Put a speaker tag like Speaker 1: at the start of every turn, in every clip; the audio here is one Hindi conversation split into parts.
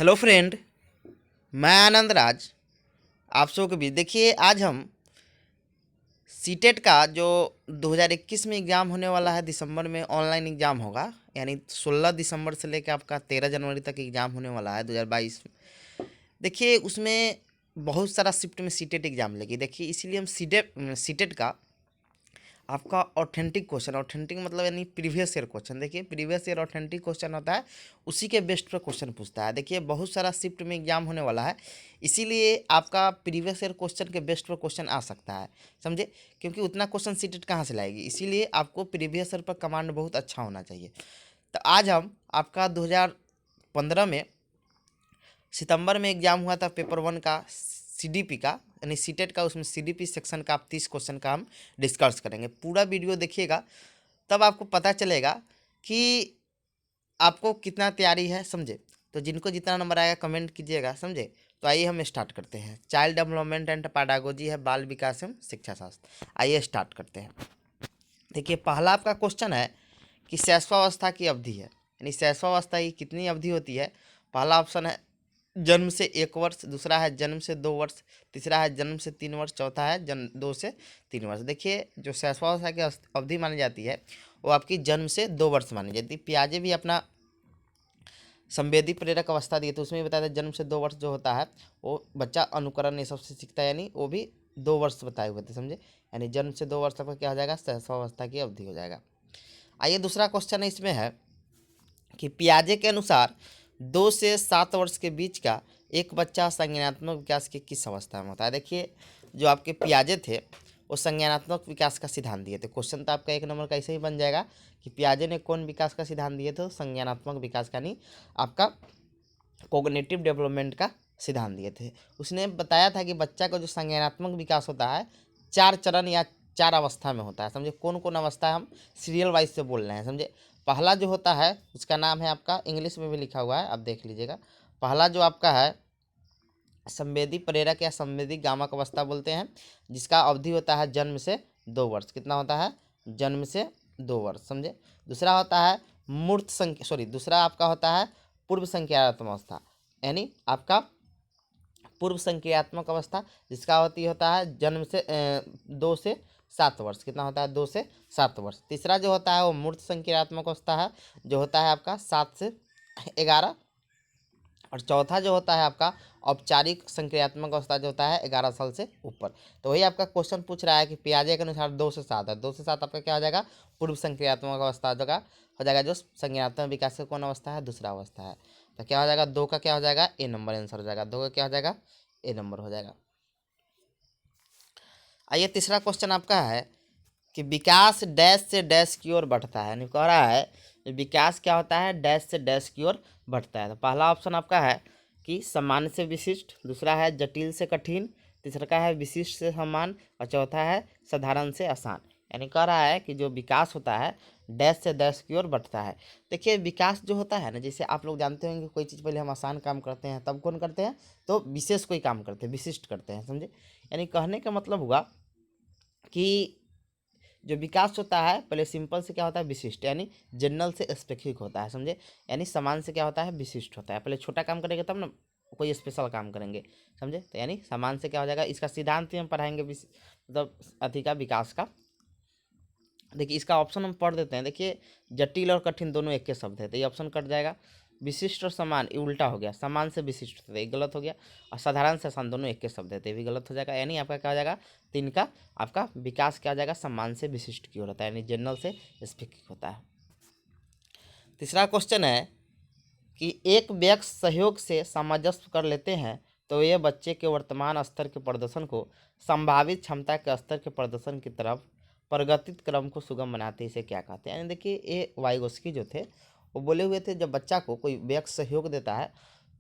Speaker 1: हेलो फ्रेंड, मैं आनंद राज आप सबों के बीच। देखिए, आज हम सीटेट का जो 2021 में एग्ज़ाम होने वाला है, दिसंबर में ऑनलाइन एग्ज़ाम होगा। यानी 16 दिसंबर से लेकर आपका 13 जनवरी तक एग्ज़ाम होने वाला है 2022 में। देखिए, उसमें बहुत सारा शिफ्ट में सीटेट एग्ज़ाम लेगी। देखिए, इसीलिए हम सीटेट का आपका ऑथेंटिक मतलब यानी प्रीवियस ईयर क्वेश्चन। देखिए, प्रीवियस ईयर ऑथेंटिक क्वेश्चन होता है, उसी के बेस्ट पर क्वेश्चन पूछता है। देखिए, बहुत सारा शिफ्ट में एग्जाम होने वाला है, इसीलिए आपका प्रीवियस ईयर क्वेश्चन के बेस्ट पर क्वेश्चन आ सकता है, समझे। क्योंकि उतना क्वेश्चन सीटेट कहाँ से लाएगी, इसीलिए आपको प्रीवियस ईयर पर कमांड बहुत अच्छा होना चाहिए। तो आज हम आपका 2015 में सितंबर में एग्जाम हुआ था पेपर 1 का, सीडीपी का, यानी सीटेट का। उसमें सीडीपी सेक्शन का आप 30 क्वेश्चन का हम डिस्कस करेंगे। पूरा वीडियो देखिएगा, तब आपको पता चलेगा कि आपको कितना तैयारी है, समझे। तो जिनको जितना नंबर आएगा कमेंट कीजिएगा, समझे। तो आइए हम स्टार्ट करते हैं। चाइल्ड डेवलपमेंट एंड पैडागोजी है, बाल विकास एवं शिक्षा शास्त्र। आइए स्टार्ट करते हैं। देखिए, पहला आपका क्वेश्चन है कि शैशवावस्था की अवधि है, यानी शैशवावस्था की कितनी अवधि होती है। पहला ऑप्शन है जन्म से 1 वर्ष, दूसरा है जन्म से 2 वर्ष, तीसरा है जन्म से 3 वर्ष, चौथा है जन्म 2 से 3 वर्ष। देखिए, जो शैशवावस्था की अवधि मानी जाती है वो आपकी जन्म से 2 वर्ष मानी जाती है। पियाजे भी अपना संवेदी प्रेरक अवस्था दिए, तो उसमें भी बताया था जन्म से 2 वर्ष जो होता है वो बच्चा अनुकरण ये सबसे सीखता है, यानी वो भी 2 वर्ष बताए हुए थे, समझे। यानी जन्म से 2 वर्ष तक का क्या हो जाएगा, शैशवावस्था की अवधि हो जाएगा। आइए, दूसरा क्वेश्चन है इसमें है कि पियाजे के अनुसार 2 से 7 वर्ष के बीच का एक बच्चा संज्ञानात्मक विकास की किस अवस्था में होता है। देखिए, जो आपके पियाजे थे वो संज्ञानात्मक विकास का सिद्धांत दिए थे। क्वेश्चन तो आपका 1 नंबर का ऐसे ही बन जाएगा कि पियाजे ने कौन विकास का सिद्धांत दिए थे, संज्ञानात्मक विकास का, नहीं आपका कोग्निटिव डेवलपमेंट का सिद्धांत दिए थे। उसने बताया था कि बच्चा का जो संज्ञानात्मक विकास होता है 4 चरण या 4 अवस्था में होता है, समझे। कौन कौन अवस्था है हम सीरियल वाइज से बोल रहे हैं, समझे। पहला जो होता है उसका नाम है आपका, इंग्लिश में भी लिखा हुआ है, आप देख लीजिएगा। पहला जो आपका है संवेदी प्रेरक या संवेदी गामक अवस्था बोलते हैं, जिसका अवधि होता है जन्म से 2 वर्ष। कितना होता है, जन्म से 2 वर्ष, समझे। दूसरा होता है दूसरा आपका होता है पूर्व संज्ञानात्मक अवस्था, यानी आपका पूर्व संक्रियात्मक अवस्था, जिसका होता है जन्म से 2 से 7 वर्ष। कितना होता है, 2 से 7 वर्ष। तीसरा जो होता है वो मूर्त संक्रियात्मक अवस्था है, जो होता है आपका 7 से 11। और चौथा जो होता है आपका औपचारिक संक्रियात्मक अवस्था, जो होता है 11 साल से ऊपर। तो वही आपका क्वेश्चन पूछ रहा है कि पियाजे के अनुसार 2 से 7 है। 2 से 7 आपका क्या हो जाएगा, पूर्व संक्रियात्मक अवस्था हो जाएगा जो संज्ञानात्मक विकास का कौन अवस्था है, दूसरा अवस्था है। तो क्या हो जाएगा, 2 का क्या हो जाएगा, ए नंबर आंसर हो जाएगा। 2 का क्या हो जाएगा, ए नंबर हो जाएगा। आइए, तीसरा क्वेश्चन आपका है कि विकास डैश से डैश की ओर बढ़ता है, यानी कह रहा है विकास क्या होता है, डैश से डैश की ओर बढ़ता है। तो पहला ऑप्शन आपका है कि सामान्य से विशिष्ट, दूसरा है जटिल से कठिन, तीसरा का है विशिष्ट से समान, और चौथा है साधारण से आसान। यानी कह रहा है कि जो विकास होता है डैश से डैश की ओर बढ़ता है। देखिए, विकास जो होता है ना, जैसे आप लोग जानते होंगे कोई चीज़ पहले हम आसान काम करते हैं तब कौन करते हैं, तो विशेष कोई काम करते हैं, विशिष्ट करते हैं, समझे। यानी कहने का मतलब हुआ कि जो विकास होता है पहले सिंपल से क्या होता है, विशिष्ट, यानी जनरल से स्पेसिफिक होता है, समझे। यानी समान से क्या होता है, विशिष्ट होता है। पहले छोटा काम करेंगे तब ना कोई स्पेशल काम करेंगे, समझे। तो यानी समान से क्या हो जाएगा, इसका सिद्धांत ही हम पढ़ाएंगे मतलब अधिका विकास का। देखिए, इसका ऑप्शन हम पढ़ देते हैं। देखिए, जटिल और कठिन दोनों एक के शब्द है, तो ये ऑप्शन कट जाएगा। विशिष्ट और समान ये उल्टा हो गया, समान से विशिष्ट होता है, ये गलत हो गया। और साधारण से आसान दोनों एक के शब्द है, तो ये भी गलत हो जाएगा। यानी आपका क्या हो जाएगा, 3 का आपका विकास क्या हो जाएगा, समान से विशिष्ट की ओर होता है, यानी जनरल से स्पेसिफिक होता है। तीसरा क्वेश्चन है कि एक व्यक्ति सहयोग से सामंजस्य कर लेते हैं तो ये बच्चे के वर्तमान स्तर के प्रदर्शन को संभावित क्षमता के स्तर के प्रदर्शन की तरफ प्रगतित क्रम को सुगम बनाते हैं। इसे क्या कहते हैं। यानी देखिए, ये वाइगोस्की जो थे वो बोले हुए थे, जब बच्चा को कोई व्यक्ति सहयोग देता है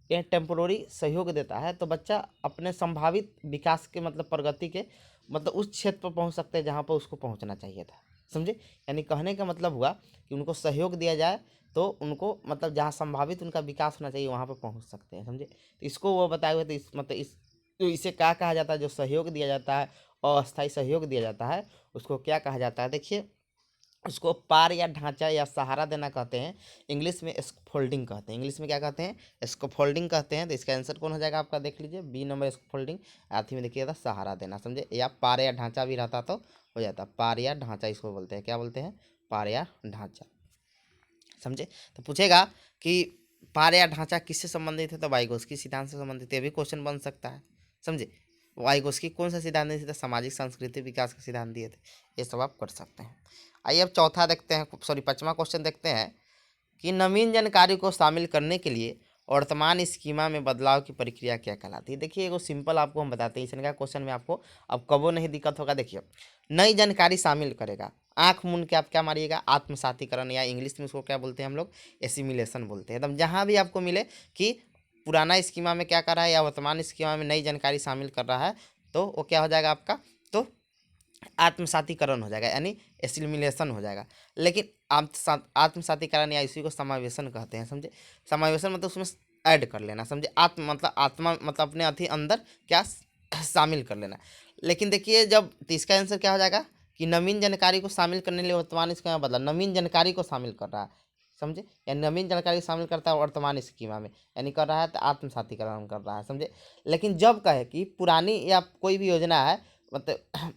Speaker 1: या टेम्पोररी सहयोग देता है तो बच्चा अपने संभावित विकास के मतलब प्रगति के मतलब उस क्षेत्र पर पहुंच सकते हैं जहां पर उसको पहुंचना चाहिए था, समझे। यानी कहने का मतलब हुआ कि उनको सहयोग दिया जाए तो उनको मतलब जहाँ संभावित उनका विकास होना चाहिए वहाँ पर पहुँच सकते हैं, समझे। तो इसको वो बताए हुए थे, इस मतलब इस तो इसे क्या कहा जाता है, जो सहयोग दिया जाता है, अस्थायी सहयोग दिया जाता है, उसको क्या कहा जाता है। देखिए, उसको पार या ढांचा या सहारा देना कहते हैं। इंग्लिश में स्कैफोल्डिंग कहते हैं। इंग्लिश में क्या कहते हैं? स्कैफोल्डिंग कहते हैं। तो इसका आंसर कौन हो जाएगा आपका? देख लीजिए, बी नंबर स्कैफोल्डिंग। आखिर में देखिएगा सहारा देना, समझे। या पार या ढांचा भी रहता तो हो जाता। पार या ढांचा इसको बोलते हैं। क्या बोलते हैं? पार या ढांचा, समझे। तो पूछेगा कि पार या ढांचा किससे संबंधित है, तो वाइगोत्स्की सिद्धांत से संबंधित है। ये भी क्वेश्चन बन सकता है, समझे। वाइगोत्स्की कौन सा सिद्धांत दिए थे? सामाजिक सांस्कृतिक विकास का सिद्धांत दिए थे। ये सब आप कर सकते हैं। आइए अब चौथा देखते हैं, सॉरी पांचवा क्वेश्चन देखते हैं कि नवीन जानकारी को शामिल करने के लिए वर्तमान स्कीमा में बदलाव की प्रक्रिया क्या कहलाती है। देखिए एगो सिंपल आपको हम बताते हैं, इसका क्वेश्चन में आपको अब कबो नहीं दिक्कत होगा। देखिए, नई जानकारी शामिल करेगा, आंख मूंद के आप क्या मारिएगा? आत्मसातीकरण, या इंग्लिश में उसको क्या बोलते हैं हम लोग? एसिमिलेशन बोलते हैं। एकदम जहाँ भी आपको मिले कि पुराना स्कीमा में क्या कर रहा है या वर्तमान स्कीमा में नई जानकारी शामिल कर रहा है, तो वो क्या हो जाएगा आपका? तो आत्मसातीकरण हो जाएगा, यानी एसिमिलेशन हो जाएगा। लेकिन आत्मसातीकरण या इसी को समावेशन कहते हैं, समझे। समावेशन मतलब उसमें ऐड कर लेना, समझे। आत्म मतलब आत्मा मतलब अपने अति अंदर क्या शामिल कर लेना। लेकिन देखिए जब, तो इसका आंसर क्या हो जाएगा कि नवीन जानकारी को शामिल करने के लिए वर्तमान स्कीमा बदला, नवीन जानकारी को शामिल कर रहा है, समझे। यानी नवीन जानकारी शामिल करता है वर्तमान स्कीमा में, यानी कर रहा है तो आत्मसातीकरण कर रहा है, समझे। लेकिन जब कहे कि पुरानी या कोई भी योजना है, मतलब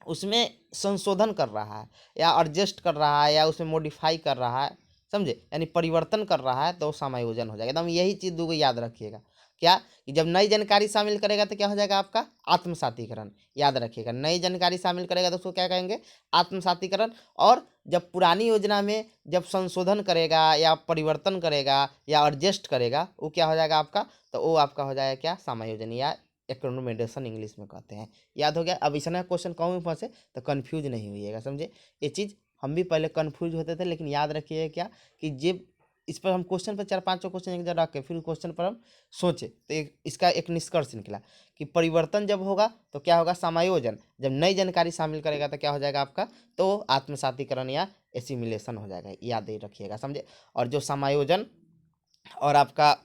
Speaker 1: उसमें संशोधन कर रहा है या एडजस्ट कर रहा है या उसमें मॉडिफाई कर रहा है, समझे, यानी परिवर्तन कर रहा है, तो समायोजन हो जाएगा। एकदम यही चीज़ दो याद रखिएगा, क्या कि जब नई जानकारी शामिल करेगा तो क्या हो जाएगा आपका? आत्मसातीकरण। याद रखिएगा, नई जानकारी शामिल करेगा तो उसको क्या कहेंगे? आत्मसातीकरण। और जब पुरानी योजना में जब संशोधन करेगा या परिवर्तन करेगा या एडजस्ट करेगा, वो क्या हो जाएगा आपका? तो वो आपका हो जाएगा क्या? समायोजन या एक्रोमेडेशन इंग्लिश में कहते हैं। याद हो गया। अब इसना क्वेश्चन कहूँ भी फंसे तो कन्फ्यूज नहीं होइएगा, समझे। ये चीज़ हम भी पहले कन्फ्यूज होते थे, लेकिन याद रखिए क्या कि जब इस पर हम क्वेश्चन पर 4-5 क्वेश्चन एक जगह रख के फिर क्वेश्चन पर हम सोचे तो इसका एक निष्कर्ष निकला कि परिवर्तन जब होगा तो क्या होगा? समायोजन। जब नई जानकारी शामिल करेगा तो क्या हो जाएगा आपका? तो आत्मसातीकरण या एसिमिलेशन हो जाएगा। याद ही रखिएगा, समझे। और जो समायोजन और आपका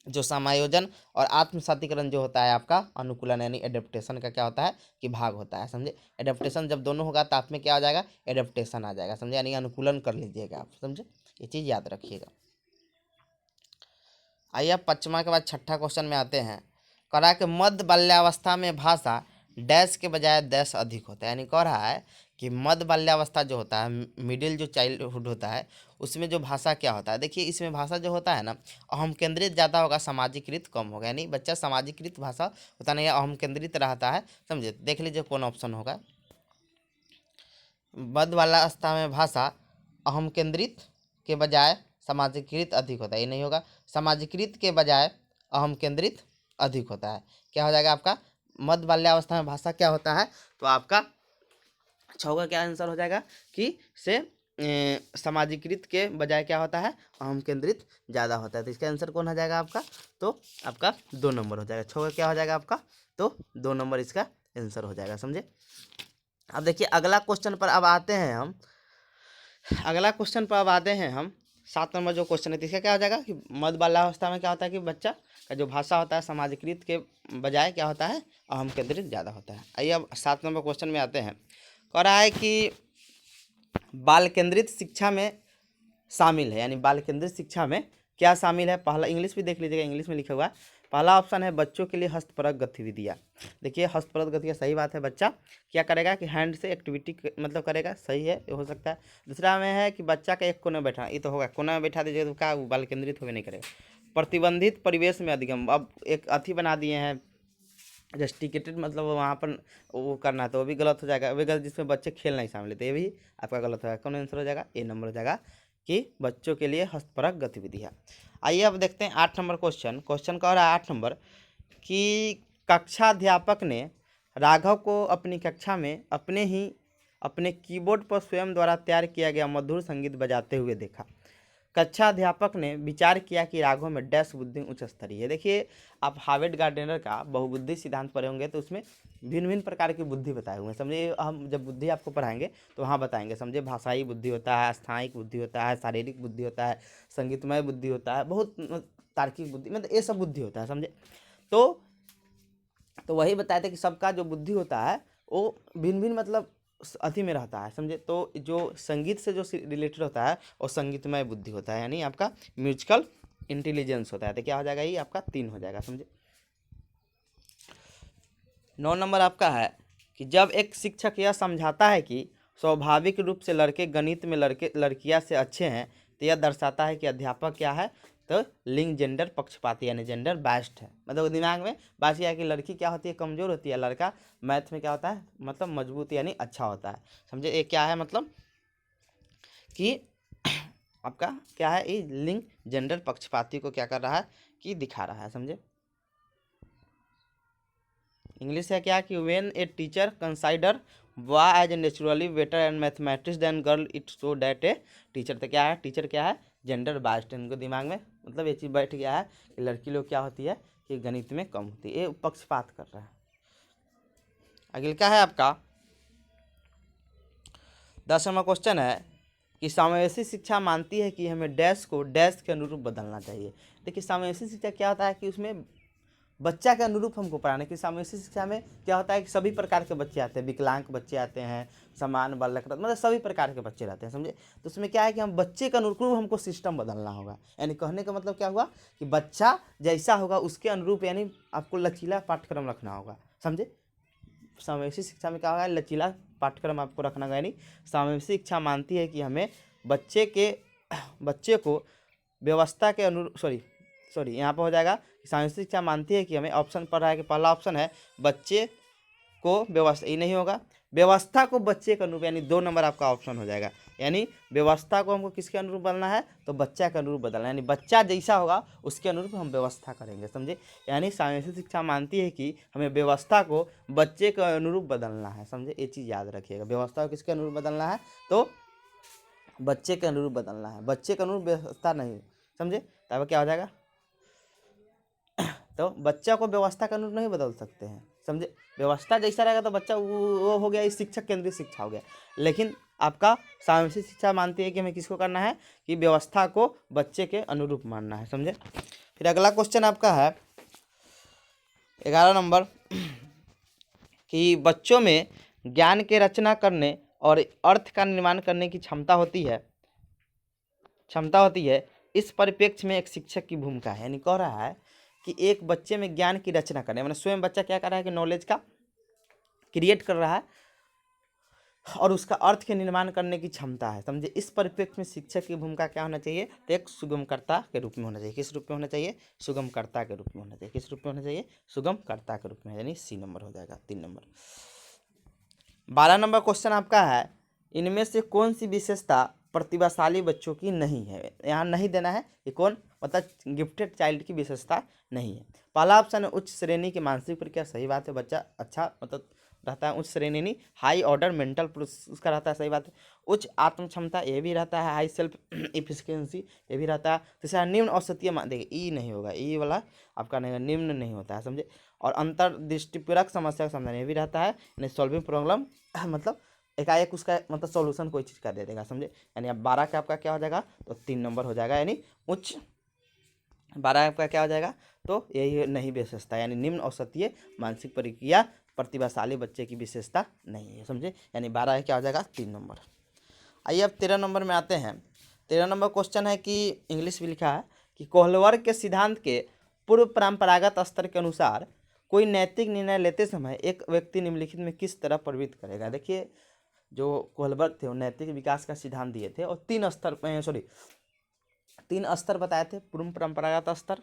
Speaker 1: जो समायोजन और आत्मसातीकरण जो होता है आपका अनुकूलन यानी एडेप्टेशन का क्या होता है कि भाग होता है, समझे। एडेप्टेशन जब दोनों होगा तो आप में क्या आ जाएगा? एडेप्टेशन आ जाएगा, समझे, यानी अनुकूलन कर लीजिएगा आप, समझे। ये चीज़ याद रखिएगा। आइए अब पचमा के बाद छठा क्वेश्चन में आते हैं। कह रहा है कि मध्य बाल्यावस्था में भाषा डैश के बजाय डैश अधिक होता है, यानी कह रहा है कि मध्य बाल्यावस्था जो होता है, मिडिल जो चाइल्डहुड होता है, उसमें जो भाषा क्या होता है। देखिए इसमें भाषा जो होता है ना, अहम केंद्रित ज़्यादा होगा, सामाजिकृत कम होगा। यानी बच्चा सामाजिकृत भाषा होता नहीं है, अहम केंद्रित रहता है, समझे। देख लीजिए कौन ऑप्शन होगा। मध्य बाल्यावस्था में भाषा अहम केंद्रित के बजाय सामाजिकृत अधिक होता है, ये नहीं होगा। सामाजिकृत के बजाय अहम केंद्रित अधिक होता है, क्या हो जाएगा आपका? मध्य बाल्यावस्था में भाषा क्या होता है, तो आपका छः का क्या आंसर हो जाएगा कि से सामाजिकृत के बजाय क्या होता है? अहम केंद्रित ज़्यादा होता है। तो इसका आंसर कौन हो जाएगा आपका? तो आपका 2 नंबर हो जाएगा। 6 का क्या हो जाएगा आपका? तो 2 नंबर इसका आंसर हो जाएगा, समझे। अब देखिए अगला क्वेश्चन पर अब आते हैं हम। अगला क्वेश्चन पर अब आते हैं हम। 7 नंबर जो क्वेश्चन है, तो इसका क्या हो जाएगा कि मध्य बाल्यावस्था में क्या होता है कि बच्चा का जो भाषा होता है सामाजिकृत के बजाय क्या होता है? अहम केंद्रित ज़्यादा होता है। आइए अब 7 नंबर क्वेश्चन में आते हैं। कह रहा है कि बाल केंद्रित शिक्षा में शामिल है, यानी बाल केंद्रित शिक्षा में क्या शामिल है? पहला इंग्लिश भी देख लीजिएगा, इंग्लिश में लिखा हुआ है। पहला ऑप्शन है बच्चों के लिए हस्तपरक गतिविधियाँ। देखिए हस्तपरक गतिविधियाँ सही बात है, बच्चा क्या करेगा कि हैंड से एक्टिविटी मतलब करेगा, सही है, ये हो सकता है। दूसरा में है कि बच्चा का एक कोने में बैठा, ये तो होगा, कोना में बैठा दीजिएगा तो क्या वो बाल केंद्रित होवे नहीं करेगा। प्रतिबंधित परिवेश में अधिगम, अब एक अथी बना दिए हैं जस्टिकेटेड, मतलब वहाँ पर वो करना है तो वो भी गलत हो जाएगा। वो गलत जिसमें बच्चे खेल नहीं शामिल है, ये भी आपका गलत होगा। कौन आंसर हो जाएगा? ए नंबर हो जाएगा कि बच्चों के लिए हस्तपरक गतिविधियाँ। आइए अब देखते हैं 8 नंबर क्वेश्चन। क्वेश्चन कह रहा है 8 नंबर कि कक्षा अध्यापक ने राघव को अपनी कक्षा में अपने कीबोर्ड पर स्वयं द्वारा तैयार किया गया मधुर संगीत बजाते हुए देखा। कक्षा अध्यापक ने विचार किया कि राघव में डैश बुद्धि उच्च स्तरीय है। देखिए आप हार्वर्ड गार्डनर का बहुबुद्धि सिद्धांत पढ़े होंगे, तो उसमें भिन्न भिन्न प्रकार की बुद्धि बताए हुए हैं, समझे। हम जब बुद्धि आपको पढ़ाएंगे तो वहाँ बताएंगे, समझे। भाषाई बुद्धि होता है, स्थायिक बुद्धि होता है, शारीरिक बुद्धि होता है, संगीतमय बुद्धि होता है, बहुत तार्किक बुद्धि, मतलब ये सब बुद्धि होता है, समझे। तो वही बताए थे कि सबका जो बुद्धि होता है वो भिन्न भिन्न मतलब अति में रहता है, समझे। तो जो संगीत से जो रिलेटेड होता है वो संगीतमय बुद्धि होता है, यानी आपका म्यूजिकल इंटेलिजेंस होता है। तो क्या हो जाएगा, ये आपका 3 हो जाएगा, समझे। 9 नंबर आपका है कि जब एक शिक्षक यह समझाता है कि स्वाभाविक रूप से लड़के गणित में लड़कियां से अच्छे हैं, तो यह दर्शाता है कि अध्यापक क्या है, तो लिंग जेंडर पक्षपाती यानी जेंडर बायस्ड है। मतलब दिमाग में बात यह है कि लड़की क्या होती है, कमज़ोर होती है, लड़का मैथ में क्या होता है, मतलब मजबूत यानी अच्छा होता है, समझे। ये क्या है, मतलब कि आपका क्या है, ये लिंग जेंडर पक्षपाती को क्या कर रहा है, कि दिखा रहा है, समझे। इंग्लिश है क्या कि when a teacher consider boy as naturally better and mathematics than girl it show that a teacher. तो क्या है, टीचर क्या है, जेंडर बायस्ड। इनको दिमाग में मतलब ये चीज़ बैठ गया है कि लड़की लोग क्या होती है कि गणित में कम होती है, ये पक्षपात कर रहा है। अगले क्या है आपका 10वां क्वेश्चन है कि समावेशी शिक्षा मानती है कि हमें डैश को डैश के अनुरूप बदलना चाहिए। देखिए समावेशी शिक्षा क्या होता है कि उसमें बच्चा के अनुरूप हमको पढ़ाने की। समावेशी शिक्षा में क्या होता है कि सभी प्रकार के बच्चे आते हैं, विकलांग बच्चे आते हैं, समान बालक, मतलब सभी प्रकार के बच्चे रहते हैं, समझे। तो उसमें क्या है कि हम बच्चे के अनुरूप हमको सिस्टम बदलना होगा। यानी कहने का मतलब क्या हुआ कि बच्चा जैसा होगा उसके अनुरूप, यानी आपको लचीला पाठ्यक्रम रखना होगा, समझे। समावेशी शिक्षा में क्या होगा, लचीला पाठ्यक्रम आपको रखना होगा। यानी समावेशी शिक्षा मानती है कि हमें बच्चे को व्यवस्था के अनुरूप सॉरी यहाँ पर हो जाएगा। समावेशी शिक्षा मानती है कि हमें ऑप्शन पढ़ रहा है कि पहला ऑप्शन है बच्चे को व्यवस्था, ये नहीं होगा, व्यवस्था को बच्चे के अनुरूप, यानी 2 नंबर आपका ऑप्शन हो जाएगा। यानी व्यवस्था को हमको किसके अनुरूप बदलना है, तो बच्चा के अनुरूप बदलना है, यानी बच्चा जैसा होगा उसके अनुरूप हम व्यवस्था करेंगे, समझे। यानी समावेशी शिक्षा मानती है कि हमें व्यवस्था को बच्चे के अनुरूप बदलना है, समझे। ये चीज़ याद रखिएगा, व्यवस्था को किसके अनुरूप बदलना है, तो बच्चे के अनुरूप बदलना है, बच्चे के अनुरूप व्यवस्था नहीं, समझे। तब क्या हो जाएगा, तो बच्चा को व्यवस्था के अनुरूप नहीं बदल सकते हैं, समझे। व्यवस्था जैसा रहेगा तो बच्चा वो हो गया, शिक्षक केंद्रित शिक्षा हो गया। लेकिन आपका समावेशी शिक्षा मानती है कि हमें किसको करना है, कि व्यवस्था को बच्चे के अनुरूप मानना है, समझे। फिर अगला क्वेश्चन आपका है 11 नंबर कि बच्चों में ज्ञान के रचना करने और अर्थ का निर्माण करने की क्षमता होती है। इस परिप्रेक्ष्य में एक शिक्षक की भूमिका है। यानी कह रहा है कि एक बच्चे में ज्ञान की रचना करने, मतलब स्वयं बच्चा क्या कर रहा है कि नॉलेज का क्रिएट कर रहा है और उसका अर्थ के निर्माण करने की क्षमता है, समझे। इस परिप्रेक्ष्य में शिक्षक की भूमिका क्या होना चाहिए, तो एक सुगमकर्ता के रूप में होना चाहिए। किस रूप में होना चाहिए, सुगमकर्ता के रूप में होना चाहिए। किस रूप में होना चाहिए, सुगमकर्ता के रूप में, यानी सी नंबर हो जाएगा, 3 नंबर। 12 नंबर क्वेश्चन आपका है इनमें से कौन सी विशेषता प्रतिभाशाली बच्चों की नहीं है। यहाँ नहीं देना है कि कौन, मतलब गिफ्टेड चाइल्ड की विशेषता नहीं है। पहला ऑप्शन है उच्च श्रेणी की मानसिक प्रक्रिया, सही बात है, बच्चा अच्छा मतलब रहता है, उच्च श्रेणी नहीं, हाई ऑर्डर मेंटल उसका रहता है, सही बात है। उच्च आत्म क्षमता, ये भी रहता है, हाई सेल्फ इफिशिएंसी, ये भी रहता है। तीसरा निम्न औसतीय देखिए ई नहीं होगा, ई वाला आपका नहीं, निम्न नहीं होता है, समझे। और अंतर्दृष्टिपूरक समस्या का समाधान, ये भी रहता है, यानी सॉल्विंग प्रॉब्लम मतलब एकाएक उसका मतलब सॉल्यूशन कोई चीज़ का दे देगा, समझे। यानी अब 12 का आपका क्या हो जाएगा, तो 3 नंबर हो जाएगा, यानी उच्च 12 आपका क्या हो जाएगा, तो यही नहीं विशेषता, यानी निम्न औसतीय मानसिक प्रक्रिया प्रतिभाशाली बच्चे की विशेषता नहीं है, समझे। यानी 12 क्या हो जाएगा, 3 नंबर। आइए अब 13 नंबर में आते हैं। 13 नंबर क्वेश्चन है कि इंग्लिश में लिखा है कि कोहलवर्ग के सिद्धांत के पूर्व परंपरागत स्तर के अनुसार कोई नैतिक निर्णय लेते समय एक व्यक्ति निम्नलिखित में किस तरह प्रवृत्त करेगा। देखिए जो कोहलवर्ग थे वो नैतिक विकास का सिद्धांत दिए थे और 3 स्तर बताए थे, पूर्व परंपरागत स्तर,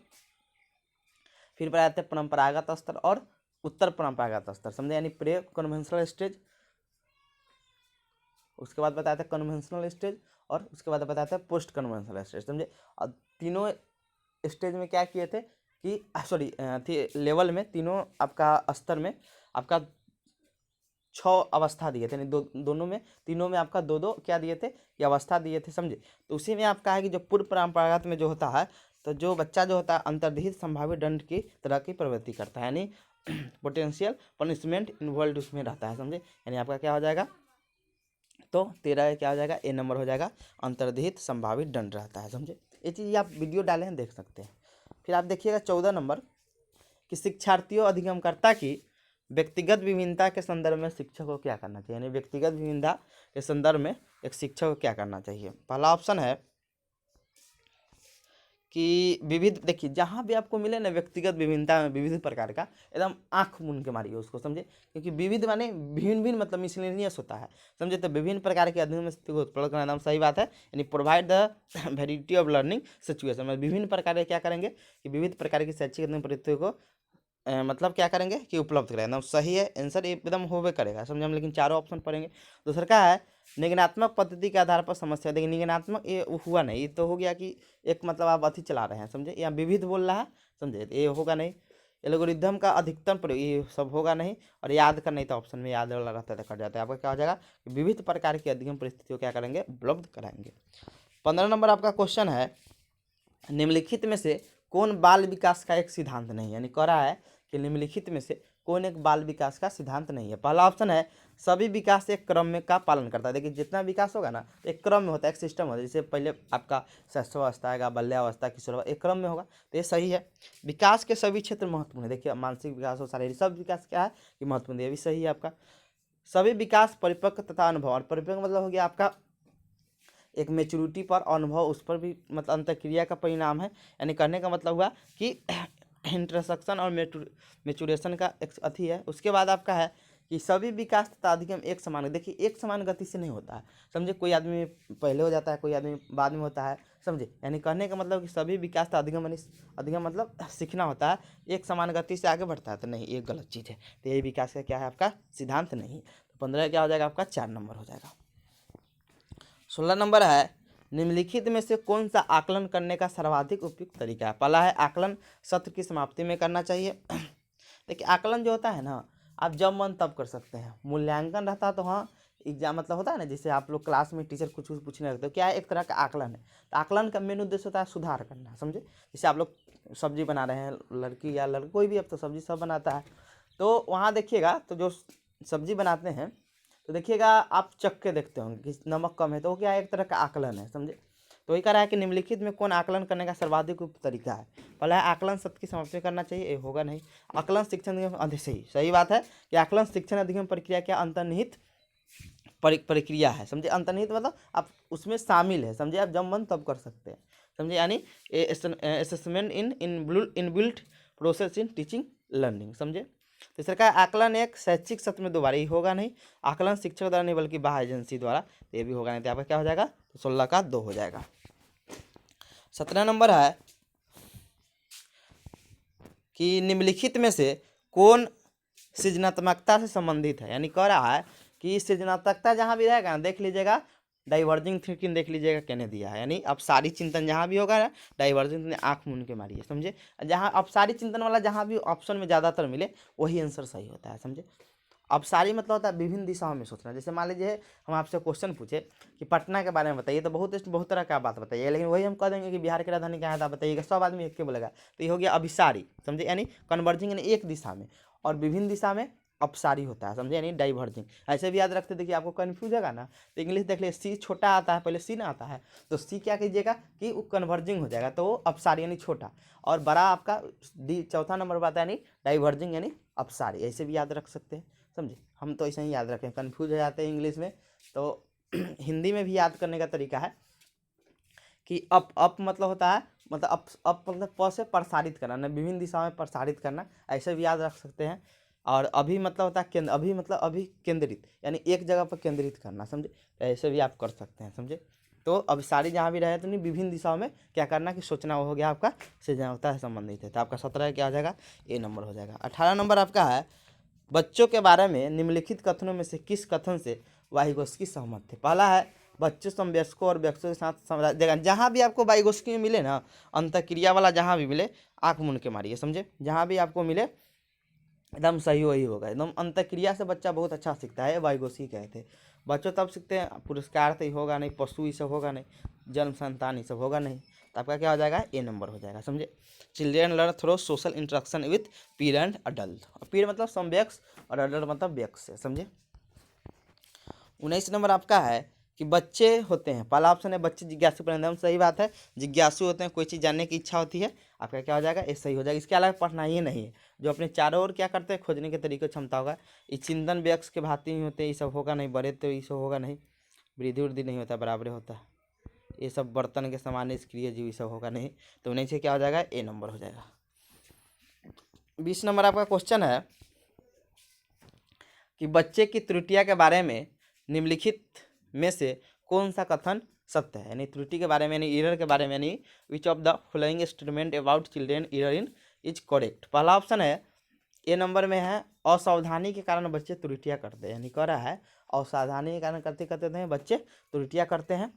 Speaker 1: फिर बताए थे परंपरागत स्तर और उत्तर परंपरागत स्तर, समझे। यानी प्रे कन्वेंशनल स्टेज, उसके बाद बताया था कन्वेंशनल स्टेज और उसके बाद बताया था पोस्ट कन्वेंशनल स्टेज, समझे। और तीनों स्टेज में क्या किए थे कि लेवल में, तीनों आपका स्तर में आपका 6 अवस्था दिए थे, यानी दोनों में, तीनों में आपका 2-2 क्या दिए थे, ये अवस्था दिए थे, समझे। तो उसी में आपका है कि जो पूर्व परंपरागत में जो होता है, तो जो बच्चा जो होता है अंतर्निहित संभावित दंड की तरह की प्रवृत्ति करता है, यानी पोटेंशियल पनिशमेंट इन्वॉल्व उसमें रहता है, समझे। यानी आपका क्या हो जाएगा, तो 13 क्या हो जाएगा, ए नंबर हो जाएगा, अंतर्निहित संभावित दंड रहता है, समझे। ये चीज़ आप वीडियो डाले हैं, देख सकते हैं। फिर आप देखिएगा 14 नंबर कि शिक्षार्थियों अधिगमकर्ता की व्यक्तिगत विभिन्नता के संदर्भ में शिक्षक को क्या करना चाहिए, यानी व्यक्तिगत विभिन्नता के संदर्भ में एक शिक्षक को क्या करना चाहिए। पहला ऑप्शन है कि विविध, देखिए जहाँ भी आपको मिले ना व्यक्तिगत विभिन्नता में विविध प्रकार का, एकदम आंख मूंद के मारिए उसको, समझे, क्योंकि विविध माने भिन्न भिन्न मतलब मिसलेनियस होता है, समझे। तो विभिन्न प्रकार के अध्ययन में को उत्पन्न करना एकदम सही बात है, यानी provide the variety of learning situation में विभिन्न प्रकार के क्या करेंगे कि विविध प्रकार की शैक्षिक अध्ययन परिस्थितियों को मतलब क्या करेंगे कि उपलब्ध करें, एकदम सही है आंसर, एकदम होबे करेगा, समझे हम। लेकिन चारों ऑप्शन पढ़ेंगे। दूसरा का है निगनात्मक पद्धति के आधार पर समस्या। देखिए निगनात्मक ये हुआ नहीं, ये तो हो गया कि एक मतलब आप अति चला रहे हैं, समझे, या विविध बोल रहा है, समझे, ये होगा नहीं। एल्गोरिथम का अधिकतम प्रयोग, ये सब होगा नहीं। और याद करना, तो ऑप्शन में याद वाला रहता है तो कट जाता है। आपका क्या हो जाएगा, विविध प्रकार की अध्ययन परिस्थितियों क्या करेंगे, उपलब्ध कराएंगे। 15 नंबर आपका क्वेश्चन है, निम्नलिखित में से कौन बाल विकास का एक सिद्धांत नहीं, यानी कह रहा है कि निम्नलिखित में से कौन एक बाल विकास का सिद्धांत नहीं है। पहला ऑप्शन है सभी विकास एक क्रम में का पालन करता है। देखिए जितना विकास होगा ना एक क्रम में होता है, एक सिस्टम होता है, जैसे पहले आपका शैशवावस्था आएगा, बाल्यावस्था, किशोरावस्था, एक क्रम में होगा, तो ये सही है। विकास के सभी क्षेत्र महत्वपूर्ण है। देखिए मानसिक विकास हो, शारीरिक, सब विकास क्या है कि महत्वपूर्ण है, ये भी सही है आपका। सभी विकास परिपक्व तथा अनुभव, और परिपक्व मतलब हो गया आपका एक मेचुरिटी पर, अनुभव उस पर भी मतलब अंतःक्रिया का परिणाम है, यानी कहने का मतलब हुआ कि इंटरसेक्शन और मेचुरेशन का एक अथी है। उसके बाद आपका है कि सभी विकास तथा अधिगम एक समान, देखिए एक समान गति से नहीं होता है, समझे, कोई आदमी पहले हो जाता है, कोई आदमी बाद में होता है, समझे, यानी कहने का मतलब कि सभी विकास तथा अधिगम, यानी अधिगम मतलब सीखना होता है, एक समान गति से आगे बढ़ता है, तो नहीं, ये गलत चीज़ है। तो ये विकास का क्या है आपका सिद्धांत नहीं। तो 15 क्या हो जाएगा आपका 4 नंबर हो जाएगा। 16 नंबर है निम्नलिखित में से कौन सा आकलन करने का सर्वाधिक उपयुक्त तरीका है। पहला है आकलन सत्र की समाप्ति में करना चाहिए। देखिए आकलन जो होता है ना, आप जब मन तब कर सकते हैं। मूल्यांकन रहता है तो हाँ एग्जाम मतलब होता है ना, जैसे आप लोग क्लास में टीचर कुछ पूछने लगते हो, क्या है, एक तरह का आकलन है। तो आकलन का मेन उद्देश्य होता है सुधार करना, समझे। जैसे आप लोग सब्जी बना रहे हैं, लड़की या लड़का कोई भी, अब तो सब्जी सब बनाता है, तो वहाँ देखिएगा तो जो सब्जी बनाते हैं तो देखिएगा आप चख के देखते होंगे कि नमक कम है, तो वो क्या है, एक तरह का आकलन है, समझे। तो वही कह रहा है कि निम्नलिखित में कौन आकलन करने का सर्वाधिक उपयुक्त तरीका है। पहला है आकलन सत्य की समाप्ति करना चाहिए, ये होगा नहीं। आकलन शिक्षण अधिगम, सही बात है कि आकलन शिक्षण अधिगम प्रक्रिया क्या अंतर्निहित प्रक्रिया है, समझे। अंतर्निहित मतलब आप उसमें शामिल है, समझे, आप जब मन तब कर सकते हैं, समझे, यानी assessment in inbuilt process in teaching learning, समझे। तीसरा का आकलन एक शैक्षिक सत्र में दोबारा ही होगा नहीं। आकलन शिक्षक द्वारा नहीं बल्कि बाह्य एजेंसी द्वारा, तो ये भी होगा नहीं। तो आपका क्या हो जाएगा, तो 16 का 2 हो जाएगा। 17 नंबर है कि निम्नलिखित में से कौन सृजनात्मकता से संबंधित है, यानी कह रहा है कि सृजनात्मकता जहाँ भी रहेगा ना देख लीजिएगा, डाइवर्जिंग थिंकिंग देख लीजिएगा कहने दिया है, यानी अपसारी चिंतन जहाँ भी होगा ना, डाइवर्जिंग आँख मूंद के मारिए, समझे। जहाँ अपसारी चिंतन वाला जहाँ भी ऑप्शन में ज़्यादातर मिले वही आंसर सही होता है, समझे। अपसारी मतलब होता है विभिन्न दिशाओं में सोचना। जैसे मान लीजिए हम आपसे क्वेश्चन पूछे कि पटना के बारे में बताइए, तो बहुत तरह का बात बताइए, लेकिन वही हम कह देंगे कि बिहार की राजधानी क्या है था बताइएगा, सब आदमी एक के बोलेगा, तो ये हो गया अभिसारी, समझे, यानी कन्वर्जिंग, यानी एक दिशा में, और विभिन्न दिशा में अपसारी होता है, समझे, यानी डाइवर्जिंग। ऐसे भी याद रखते, देखिए आपको कन्फ्यूज होगा ना तो इंग्लिश देख लीजिए, सी छोटा आता है, पहले सी ना आता है, तो सी क्या कीजिएगा कि वो कन्वर्जिंग हो जाएगा, तो वो अपसारी यानी छोटा, और बड़ा आपका डी चौथा नंबर पर आता है यानी डाइवर्जिंग यानी अपसारी। ऐसे भी याद रख सकते हैं, समझे। हम तो ऐसे ही याद रखें, कन्फ्यूज हो जाते हैं इंग्लिश में, तो हिंदी में भी याद करने का तरीका है कि अप मतलब होता है, मतलब अप मतलब प से प्रसारित करना, ना विभिन्न दिशाओं में प्रसारित करना, ऐसे भी याद रख सकते हैं। और अभी मतलब होता है केंद्र, अभी मतलब अभी केंद्रित, यानी एक जगह पर केंद्रित करना, समझे, तो ऐसे भी आप कर सकते हैं, समझे। तो अब सारी जहाँ भी रहे तो नहीं विभिन्न दिशाओं में क्या करना कि सोचना, वो हो गया आपका सृजनात्मकता से संबंधित है। तो आपका 17 क्या हो जाएगा, ए नंबर हो जाएगा। 18 नंबर आपका है बच्चों के बारे में निम्नलिखित कथनों में से किस कथन से वाइगोस्की सहमत थे। पहला है बच्चों समवयस्कों और वयस्कों के साथ देखा, जहाँ भी आपको वाइगोस्की में मिले ना अंतःक्रिया वाला, जहाँ भी मिले आँख मूंद के मारिए, समझे, जहाँ भी आपको मिले एकदम सही वही होगा। एकदम अंतःक्रिया से बच्चा बहुत अच्छा सीखता है, वाइगोस्की कहे थे। बच्चों तब सीखते हैं, पुरस्कार तो ही होगा नहीं, पशु ये सब होगा नहीं, जन्म संतान ये सब होगा नहीं। तो आपका क्या हो जाएगा, ए नंबर हो जाएगा, समझे। Children learn through social interaction with Pir and adult, पीर मतलब समवयस्क और अडल्ट मतलब वयस्क से, समझे। 19 नंबर आपका है कि बच्चे होते हैं, पहला ऑप्शन है बच्चे जिज्ञासु पर, एकदम सही बात है। जिज्ञासु होते हैं, कोई चीज़ जानने की इच्छा होती है, आपका क्या हो जाएगा, ये सही हो जाएगा। इसके अलावा पढ़ना ही नहीं है, जो अपने चारों ओर क्या करते हैं, खोजने के तरीके क्षमता होगा। ये चिंतन व्यक्स के भांति ही होते हैं, ये सब होगा नहीं, बड़े तो ये सब होगा नहीं, वृद्धि वृद्धि नहीं होता, बराबर होता है। ये सब बर्तन के समान निष्क्रिय जीव, ये सब होगा नहीं, तो उन्हीं से क्या हो जाएगा, ए नंबर हो जाएगा। 20 नंबर आपका क्वेश्चन है कि बच्चे की त्रुटियां के बारे में निम्नलिखित में से कौन सा कथन सत्य है, यानी त्रुटि के बारे में, यानी एरर के बारे में, यानी which of the following statement about children error in is correct. पहला ऑप्शन है ए नंबर में है, असावधानी के कारण बच्चे त्रुटियां करते हैं, यानी कह रहा है असावधानी के कारण करते करते हैं बच्चे त्रुटियां करते हैं,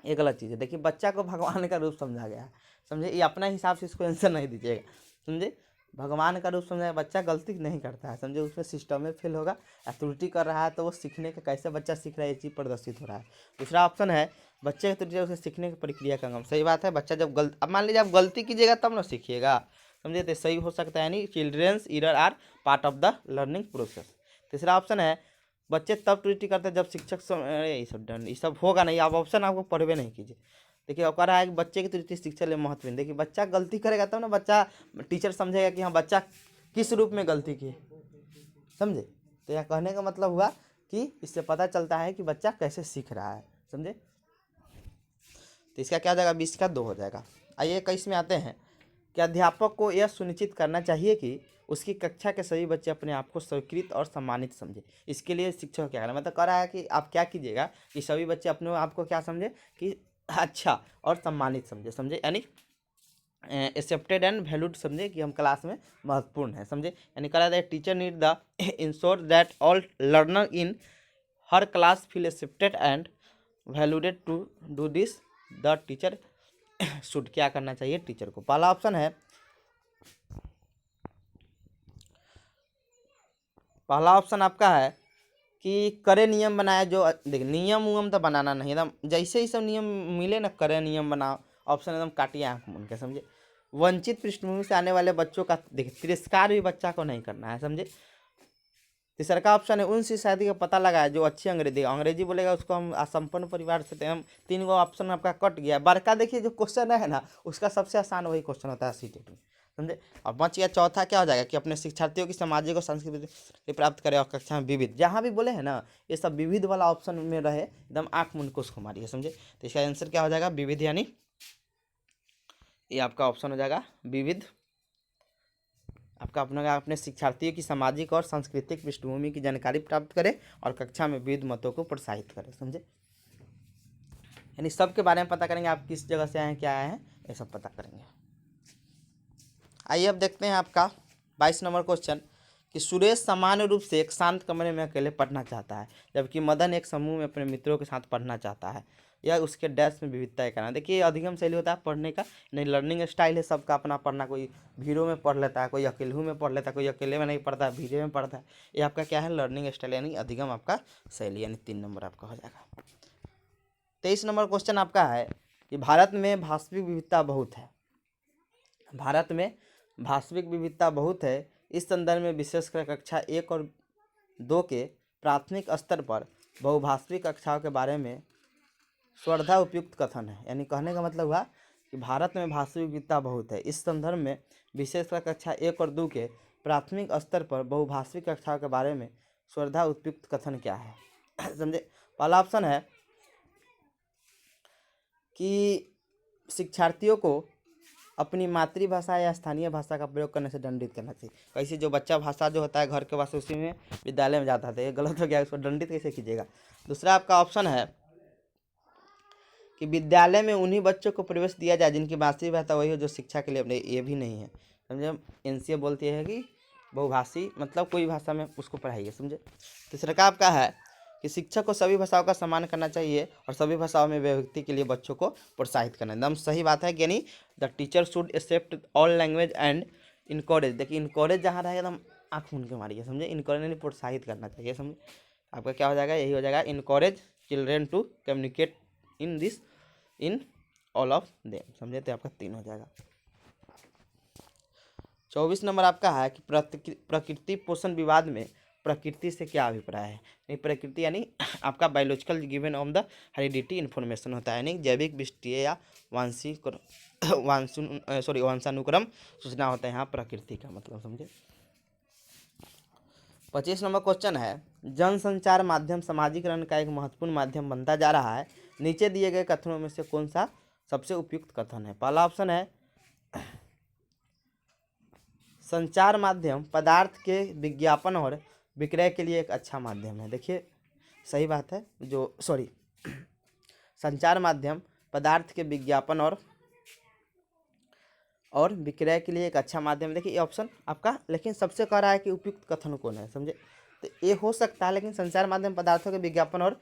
Speaker 1: ये गलत चीज़ है। देखिए बच्चा को भगवान का रूप समझा गया है, समझे, ये अपना हिसाब से इसको आंसर नहीं दीजिएगा, समझे, भगवान का रूप समझा, बच्चा गलती नहीं करता है, समझे, उसमें सिस्टम में फेल होगा, या त्रुटि कर रहा है तो वो सीखने का कैसे बच्चा सीख रहा है, ये चीज़ प्रदर्शित हो रहा है। दूसरा ऑप्शन है बच्चे की त्रुटि उसे सीखने की प्रक्रिया का अंग, सही बात है। बच्चा जब अब मान लीजिए आप गलती कीजिएगा तब ना सीखिएगा, समझे, तो सही हो सकता है, यानी children's error are part of the learning process. तीसरा ऑप्शन है बच्चे तब त्रुटि करते हैं जब शिक्षक ये सब डन, ये सब होगा नहीं, आप ऑप्शन आपको पढ़वे नहीं कीजिए। देखिए अब कह रहा है कि बच्चे की त्रुटि शिक्षा लिए महत्वपूर्ण, देखिए बच्चा गलती करेगा तब ना बच्चा, टीचर समझेगा कि हाँ बच्चा किस रूप में गलती की, समझे। तो यह कहने का मतलब हुआ कि इससे पता चलता है कि बच्चा कैसे सीख रहा है, समझे। तो इसका क्या हो जाएगा, 20 का 2 हो जाएगा। आइए 21 में आते हैं कि अध्यापक को यह सुनिश्चित करना चाहिए कि उसकी कक्षा के सभी बच्चे अपने आप को स्वीकृत और सम्मानित समझे। इसके लिए शिक्षक क्या करें, मतलब कह रहा है कि आप क्या कीजिएगा कि सभी बच्चे अपने आप को क्या समझे कि अच्छा और सम्मानित समझे, समझे, यानी एक्सेप्टेड एंड वैल्यूड समझे, कि हम क्लास में महत्वपूर्ण है, समझे। यानी कह रहा है teacher need the ensure that all learner in her class feel accepted and valued to do this the teacher should, क्या करना चाहिए टीचर को। पहला ऑप्शन है, पहला ऑप्शन आपका है कि करे नियम बनाए, जो देख नियम उयम तो बनाना नहीं, एकदम जैसे ही सब नियम मिले ना करे नियम बनाओ, ऑप्शन एकदम काटिए आँख मूंद के, समझे। वंचित पृष्ठभूमि से आने वाले बच्चों का देखिए तिरस्कार भी बच्चा को नहीं करना है, समझे। तीसरा का ऑप्शन है उन शिक्षार्थी का पता लगाए जो अच्छी अंग्रेजी बोलेगा, उसको हम असंपन्न परिवार से थे हम। 3 गो ऑप्शन आपका कट गया। बड़का देखिए जो क्वेश्चन है ना, उसका सबसे आसान वही क्वेश्चन होता है सीटेट में, समझे। और बच गया चौथा, क्या हो जाएगा कि अपने शिक्षार्थियों की सामाजिक और सांस्कृतिक प्राप्त करें और कक्षा में विविध, जहाँ भी बोले हैं ना ये सब विविध वाला ऑप्शन में रहे, एकदम आँख मूंद को उसको मारिए, समझे। तो इसका आंसर क्या हो जाएगा, विविध, यानी ये आपका ऑप्शन हो जाएगा विविध। आपका अपने शिक्षार्थियों की सामाजिक और सांस्कृतिक पृष्ठभूमि की जानकारी प्राप्त करें और कक्षा में विविध मतों को प्रोत्साहित करें, समझे, यानी सबके बारे में पता करेंगे, आप किस जगह से आए हैं, क्या आए हैं, ये सब पता करेंगे। आइए अब देखते हैं आपका 22 नंबर क्वेश्चन कि सुरेश सामान्य रूप से एक शांत कमरे में अकेले पढ़ना चाहता है, जबकि मदन एक समूह में अपने मित्रों के साथ पढ़ना चाहता है, यह उसके डैश में विविधता है करना। देखिए अधिगम शैली होता है पढ़ने का, नहीं लर्निंग स्टाइल है सबका अपना पढ़ना, कोई भीड़ों में पढ़ लेता है, कोई अकेलू में पढ़ लेता है, कोई अकेले में नहीं पढ़ता है, भीड़े में पढ़ता है। ये आपका क्या है, लर्निंग स्टाइल, यानी अधिगम आपका शैली, यानी 3 नंबर आपका हो जाएगा। 23 नंबर क्वेश्चन आपका है कि भारत में भाषविक विविधता बहुत है, भारत में भाषविक विविधता बहुत है, इस संदर्भ में विशेषकर कक्षा 1 और 2 के प्राथमिक स्तर पर बहुभाषिक कक्षाओं के बारे में स्वर्धा उपयुक्त कथन है। यानी कहने का मतलब हुआ कि भारत में भाषाई विविधता बहुत है, इस संदर्भ में विशेषकर कक्षा 1 और 2 के प्राथमिक स्तर पर बहुभाषिक कक्षाओं के बारे में स्वर्धा उपयुक्त कथन क्या है, समझे। पहला ऑप्शन है कि शिक्षार्थियों को अपनी मातृभाषा या स्थानीय भाषा का प्रयोग करने से दंडित करना चाहिए। कैसे, जो बच्चा भाषा जो होता है घर के भाषा उसी में विद्यालय में जाता था, ये गलत हो गया, उसको दंडित कैसे कीजिएगा। दूसरा आपका ऑप्शन है कि विद्यालय में उन्हीं बच्चों को प्रवेश दिया जाए जिनकी मातृभाषा वही हो जो शिक्षा के लिए अपने, ये भी नहीं है, समझे। एनसीए बोलती है कि बहुभाषी मतलब कोई भाषा में उसको पढ़ाइए, समझे। तीसरा का आपका है कि शिक्षक को सभी भाषाओं का सम्मान करना चाहिए और सभी भाषाओं में व्यक्ति के लिए बच्चों को प्रोत्साहित करना, एकदम सही बात है, यानी the teacher should accept all language and encourage. देखिए इनकरेज जहाँ रहेगा एकदम आँख मूंद के मारिए, समझे, इनकरेज यानी प्रोत्साहित करना चाहिए, समझे। आपका क्या हो जाएगा, यही हो जाएगा, encourage children to communicate in this in all of them, समझे। तो आपका 3 हो जाएगा। 24 नंबर आपका है कि प्रकृति पोषण विवाद में प्रकृति से क्या अभिप्राय है। नहीं, प्रकृति यानी आपका biological given on the heredity information होता है, यानी जैविक विशिष्टीय या वंशानुक्रम सूचना होता है यहाँ प्रकृति का मतलब, समझे। 25 नंबर क्वेश्चन है, जनसंचार माध्यम सामाजिकरण का एक महत्वपूर्ण माध्यम बनता जा रहा है, नीचे दिए गए कथनों में से कौन सा सबसे उपयुक्त कथन है। पहला ऑप्शन है संचार माध्यम पदार्थ के विज्ञापन और विक्रय के लिए एक अच्छा माध्यम है। देखिए सही बात है, संचार माध्यम पदार्थ के विज्ञापन और विक्रय के लिए एक अच्छा माध्यम। देखिए ये ऑप्शन आपका, लेकिन सबसे कह रहा है कि उपयुक्त कथन कौन है, समझे। तो ये हो सकता है, लेकिन संचार माध्यम पदार्थों के विज्ञापन और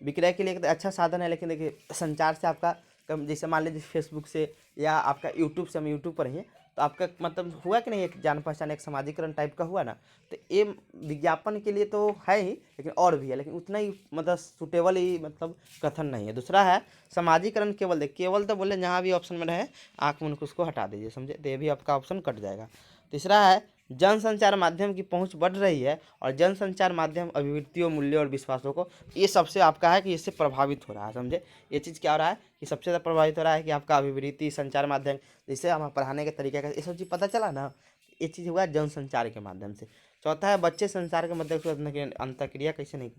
Speaker 1: विक्रय के लिए एक अच्छा साधन है, लेकिन देखिए संचार से आपका जैसे मान लीजिए फेसबुक से या आपका यूट्यूब से, हम यूट्यूब पर ही हैं, तो आपका मतलब हुआ कि नहीं, एक जान पहचान एक सामाजिकरण टाइप का हुआ ना। तो ये विज्ञापन के लिए तो है ही, लेकिन और भी है, लेकिन उतना ही मतलब सूटेबल ही मतलब कथन नहीं है। दूसरा है सामाजिकरण केवल, केवल तो बोले जहाँ भी ऑप्शन में रहे आँख मुन उसको हटा दीजिए, समझे, तो ये भी आपका ऑप्शन कट जाएगा। तीसरा है जनसंचार माध्यम की पहुंच बढ़ रही है और जनसंचार माध्यम अभिवृत्तियों, मूल्यों और विश्वासों को, ये सबसे आपका है कि इससे प्रभावित हो रहा है, समझे। ये चीज़ क्या हो रहा है कि सबसे ज़्यादा प्रभावित हो रहा है कि आपका अभिवृत्ति संचार माध्यम, जिससे हम पढ़ाने के तरीके का ये सब चीज़ पता चला ना, ये चीज़ हुआ जनसंचार के माध्यम से। चौथा है बच्चे संचार के माध्यम से अंतःक्रिया कैसे नहीं,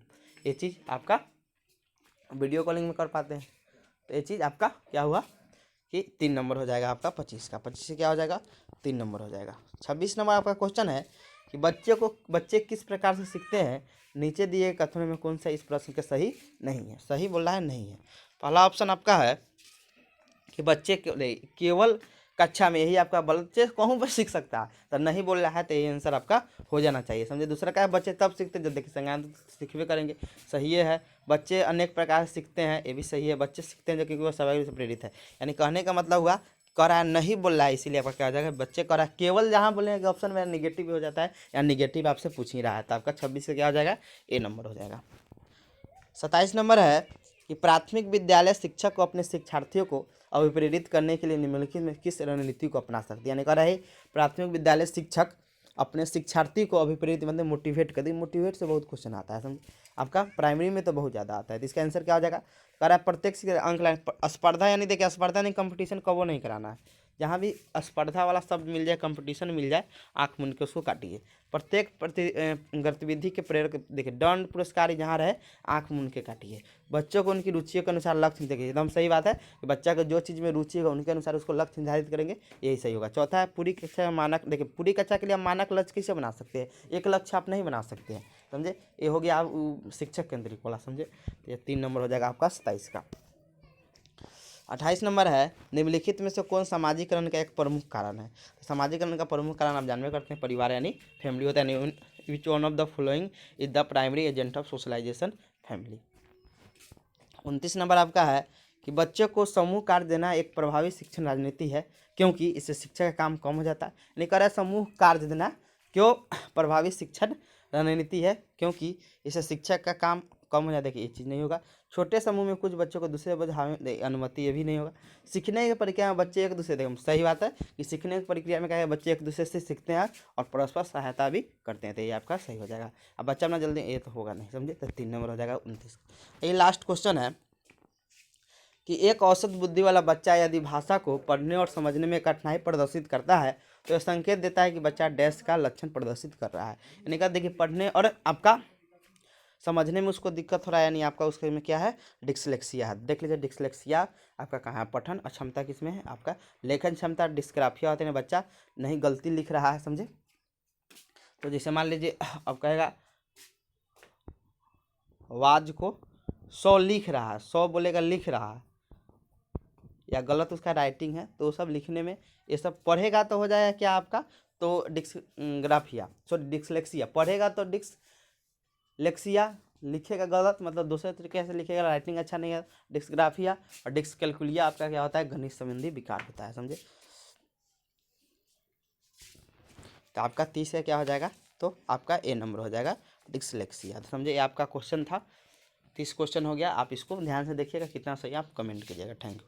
Speaker 1: ये चीज़ आपका वीडियो कॉलिंग में कर पाते हैं, तो ये चीज़ आपका क्या हुआ कि 3 नंबर हो जाएगा आपका 25 का, 25 से क्या हो जाएगा 3 नंबर हो जाएगा। 26 नंबर आपका क्वेश्चन है कि बच्चे किस प्रकार से सीखते हैं, नीचे दिए कथनों में कौन सा इस प्रश्न का सही नहीं है। सही बोल रहा है नहीं है। पहला ऑप्शन आपका है कि बच्चे केवल कक्षा में ही आपका बच्चे कहूँ पर सीख सकता है, तो नहीं बोल रहा है, तो ये आंसर आपका हो जाना चाहिए, समझे। दूसरा क्या है बच्चे तब सीखते जब देखिए संज्ञान तो सीखबे करेंगे, सही है। बच्चे अनेक प्रकार से सीखते हैं, ये भी सही है। बच्चे सीखते हैं जो क्योंकि वो स्वाभाविक से प्रेरित है, यानी कहने का मतलब हुआ कह रहा है नहीं बोल रहा है, इसीलिए आपका क्या हो जाएगा बच्चे कह रहा है केवल, जहाँ बोलेंगे ऑप्शन में निगेटिव हो जाता है या निगेटिव आपसे पूछ ही रहा है, तो आपका 26 से क्या हो जाएगा ए नंबर हो जाएगा। 27 नंबर है कि प्राथमिक विद्यालय शिक्षक को अपने शिक्षार्थियों को अभिप्रेरित करने के लिए निम्नलिखित में किस रणनीति को अपना सकती है। यानी कह रहा है प्राथमिक विद्यालय शिक्षक अपने शिक्षार्थी को अभिप्रेरित मतलब मोटिवेट कर दी। मोटिवेट से बहुत क्वेश्चन आता है, समझ, आपका प्राइमरी में तो बहुत ज़्यादा आता है, तो इसका आंसर क्या हो जाएगा। कह रहा है प्रत्येक अंक लाइन स्पर्धा, यानी देखिए स्पर्धा नहीं कंपटीशन कबो नहीं कराना है, जहाँ भी स्पर्धा वाला शब्द मिल जाए, कंपटीशन मिल जाए, आँख मूंद के उसको काटिए। प्रत्येक गतिविधि के प्रेरक देखिए दंड पुरस्कार जहाँ रहे आँख मूंद के काटिए। बच्चों को उनकी रुचियों के अनुसार लक्ष्य देखिए, एकदम सही बात है कि बच्चा को जो चीज़ में रुचि होगा उनके अनुसार उसको लक्ष्य निर्धारित करेंगे, यही सही होगा। चौथा है पूरी कक्षा में मानक, देखिए पूरी कक्षा के लिए हम मानक लक्ष्य कैसे बना सकते हैं, एक लक्ष्य आप नहीं बना सकते हैं, समझे। ये हो गया आप शिक्षक केंद्रित वाला, समझे। ये 3 नंबर हो जाएगा आपका 27 का। 28 नंबर है निम्नलिखित में से कौन सामाजिकरण का एक प्रमुख कारण है। तो सामाजिकरण का प्रमुख कारण आप जानवे करते हैं परिवार यानी फैमिली होता है, which one of the following is the primary agent of socialisation, family. 29 number आपका है कि बच्चों को समूह कार्य देना एक प्रभावी शिक्षण राजनीति है, क्योंकि इससे शिक्षा का काम कम हो जाता है। नहीं कह रहा है समूह कार्य देना क्यों प्रभावी शिक्षण रणनीति है, क्योंकि इससे शिक्षा का काम कम हो जाता है, कि ये चीज़ नहीं होगा। छोटे समूह में कुछ बच्चों को दूसरे बच्चे अनुमति, ये भी नहीं होगा। सीखने की प्रक्रिया में बच्चे एक दूसरे, देखो सही बात है कि सीखने की प्रक्रिया में क्या है बच्चे एक दूसरे से सीखते हैं और परस्पर सहायता भी करते हैं, तो ये आपका सही हो जाएगा। अब बच्चा अपना जल्दी, ये तो होगा नहीं, समझे, तो 3 नंबर हो जाएगा 29। ये लास्ट क्वेश्चन है कि एक औसत बुद्धि वाला बच्चा यदि भाषा को पढ़ने और समझने में कठिनाई प्रदर्शित करता है तो यह संकेत देता है कि बच्चा डैश का लक्षण प्रदर्शित कर रहा है। यानी कहा देखिए पढ़ने और आपका समझने में उसको दिक्कत हो रहा है, यानी आपका उसके में क्या है डिस्लेक्सिया है। देख लीजिए डिस्लेक्सिया आपका कहाँ है, पठन अक्षमता किसमें है, आपका लेखन क्षमता। डिस्ग्राफिया होते हैं बच्चा नहीं गलती लिख रहा है, समझे। तो जैसे मान लीजिए अब कहेगा वाज को 100 लिख रहा है, 100 बोलेगा लिख रहा है, या गलत उसका राइटिंग है, तो सब लिखने में ये सब पढ़ेगा तो हो जाएगा क्या आपका, तो डिस्ग्राफिया, सॉरी डिस्लेक्सिया। पढ़ेगा तो डिस्लेक्सिया, लिखेगा गलत मतलब दूसरे तरीके से लिखेगा, राइटिंग अच्छा नहीं है, डिस्ग्राफिया। और डिस्कैलकुलिया आपका क्या होता है घनिष्ठ संबंधी विकार होता है, समझे। तो आपका 30 का क्या हो जाएगा, तो आपका ए नंबर हो जाएगा डिस्लेक्सिया, तो समझे। ये आपका क्वेश्चन था, 30 क्वेश्चन हो गया। आप इसको ध्यान से देखिएगा कितना सही, आप कमेंट कीजिएगा। Thank you.